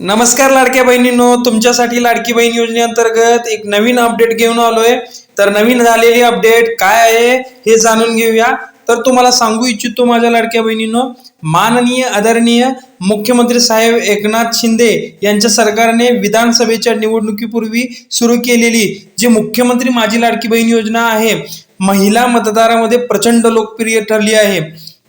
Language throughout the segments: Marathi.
नमस्कार लाडक्या बहिणींनो, तुमच्यासाठी लाडकी बहीण योजनेअंतर्गत एक नवीन अपडेट घेऊन आलोय। तर नवीन झालेली अपडेट काय आहे हे जाणून घेऊया। तर तुम्हाला सांगू इच्छितो माझ्या लाडक्या बहिणींनो, माननीय आदरणीय मुख्यमंत्री साहेब एकनाथ शिंदे यांच्या सरकारने विधानसभेच्या निवडणुकीपूर्वी सुरू केलेली जी मुख्यमंत्री माझी लाडकी बहीण योजना आहे, महिला मतदारामध्ये प्रचंड लोकप्रिय ठरली आहे।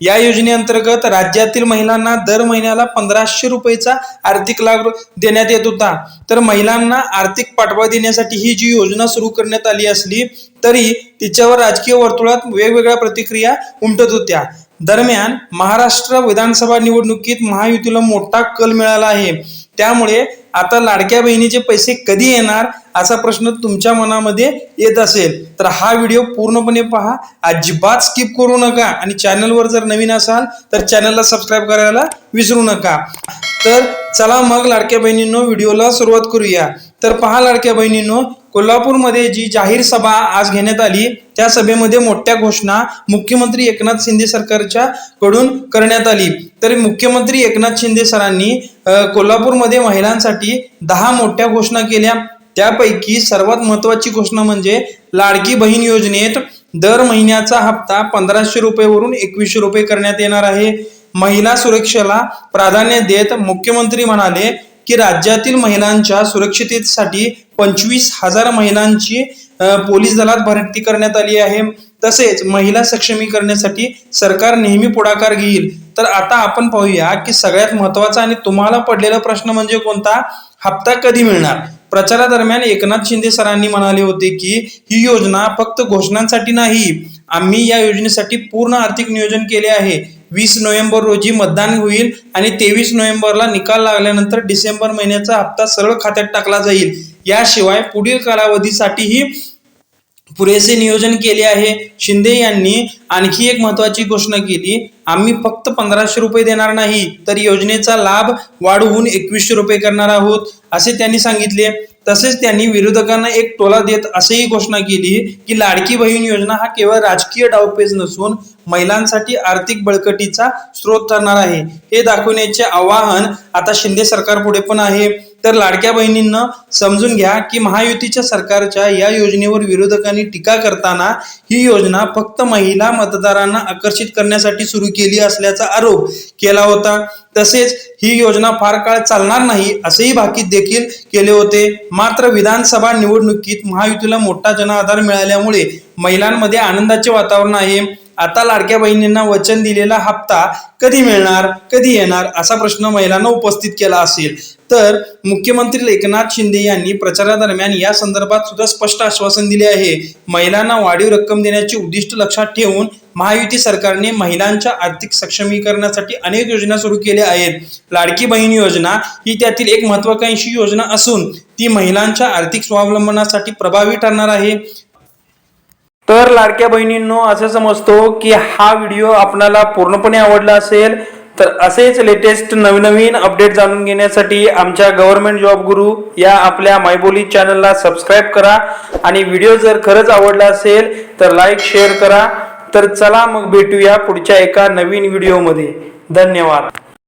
या योजनेअंतर्गत राज्यातील महिलांना दर महिन्याला 1500 रुपयाचा आर्थिक लाभ देण्यात येत होता। तर महिलांना आर्थिक पाठबळ देण्यासाठी ही जी योजना सुरू करण्यात आली असली तरी तिच्यावर राजकीय वर्तुळात वेगवेगळ्या प्रतिक्रिया उमटत होत्या। दरम्यान महाराष्ट्र विधानसभा निवडणुकीत महायुतीला मोठा कल मिळाला आहे, त्यामुळे आता लाडक्या बहिणीचे पैसे कधी येणार असा प्रश्न तुमच्या मनामध्ये येत असेल तर हा व्हिडिओ पूर्णपणे पहा, अजिबात स्किप करू नका आणि चॅनलवर जर नवीन असाल तर चॅनलला सबस्क्राईब करायला विसरू नका। तर चला मग लाडक्या बहिणींनो व्हिडिओला सुरुवात करूया। तर पहा लाडक्या बहिणींनो, कोल्हापूरमध्ये जी जाहीर सभा आज घेण्यात आली त्या सभेमध्ये मोठ्या घोषणा मुख्यमंत्री एकनाथ शिंदे सरकारच्या कडून करण्यात आली। तर मुख्यमंत्री एकनाथ शिंदे सरांनी कोल्हापूरमध्ये महिलांसाठी 10 मोठ्या घोषणा केल्या। त्यापैकी सर्वात महत्त्वाची घोषणा म्हणजे लाडकी बहीण योजनेत दर महिन्याचा हप्ता 1500 रुपयेवरून 2100 रुपये करण्यात येणार आहे। महिला सुरक्षेला प्राधान्य देत मुख्यमंत्री म्हणाले की राज्यातील महिलांच्या सुरक्षिततेसाठी 25,000 महिलांची पोलीस दलात भरती करण्यात आली आहे। तसेच महिला सक्षमीकरणासाठी सरकार नेहमी पुढाकार घेईल। तर आता आपण पाहूया की सगळ्यात महत्त्वाचा आणि तुम्हाला पडलेला प्रश्न म्हणजे कोणता, हप्ता कधी मिळणार। प्रचारादरम्यान एकनाथ शिंदे सरांनी म्हणाले होते की ही योजना फक्त घोषणांसाठी नाही, आम्ही या योजनेसाठी पूर्ण आर्थिक नियोजन केले आहे। 20 नोव्हेंबर रोजी मतदान होईल आणि 23 नोव्हेंबरला निकाल लागल्यानंतर डिसेंबर महिन्याचा हप्ता सरळ खात्यात टाकला जाईल। याशिवाय पुढील कालावधीसाठीही पुरेसे नियोजन केले आहे। शिंदे यांनी आणखी एक महत्त्वाची घोषणा केली, आम्ही फक्त 1500 रुपये देणार नाही तर योजनेचा लाभ वाढवून 2100 रुपये करणार आहोत असे त्यांनी सांगितले। तसेच त्यांनी विरोधकांना एक टोला देत असेही घोषणा केली की लाडकी बहीण योजना हा केवळ राजकीय डावपेच नसून महिलांसाठी आर्थिक बळकटीचा स्रोत ठरणार आहे, हे दाखवण्याचे आवाहन आता शिंदे सरकार पुढे पण आहे। तर लाडक्या बहिणींना समजून घ्या की महायुतीच्या सरकारच्या या योजनेवर विरोधकांनी टीका करताना ही योजना फक्त महिला मतदारांना आकर्षित करण्यासाठी सुरू केली असल्याचा आरोप केला होता। तसेच ही योजना फार काळ चालणार नाही असेही भाकीत देखील केले होते। मात्र विधानसभा निवडणुकीत महायुतीला मोठा जनाधार मिळाल्यामुळे महिलांमध्ये आनंदाचे वातावरण आहे। आता लाडक्या बहिणींना वचन दिलेला हप्ता कधी मिळणार, कधी येणार असा प्रश्न महिलांना उपस्थित केला असेल तर मुख्यमंत्री एकनाथ शिंदे यांनी प्रचारादरम्यान या संदर्भात सुद्धा स्पष्ट आश्वासन दिले आहे। महिलांना वाढीव रक्कम देण्याचे उद्दिष्ट लक्षात ठेवून महायुती सरकारने महिलांच्या आर्थिक सक्षमीकरणासाठी अनेक योजना सुरू केल्या आहेत। लाडकी बहीण योजना ही त्यातील एक महत्त्वाकांक्षी योजना असून ती महिलांच्या आर्थिक स्वावलंबनासाठी प्रभावी ठरणार आहे। तर लाडक्या बहिणींनो, असं समजतो की हा व्हिडिओ आपल्याला पूर्णपणे आवडला असेल। तर असेच लेटेस्ट नवीन अपडेट जाणून घेण्यासाठी आमच्या गव्हर्नमेंट जॉब गुरु या आपल्या मायबोली चॅनलला सबस्क्राईब करा आणि व्हिडिओ जर खरंच आवडला असेल तर लाईक शेअर करा। तर चला मग भेटूया पुढच्या एका नवीन व्हिडिओमध्ये। धन्यवाद।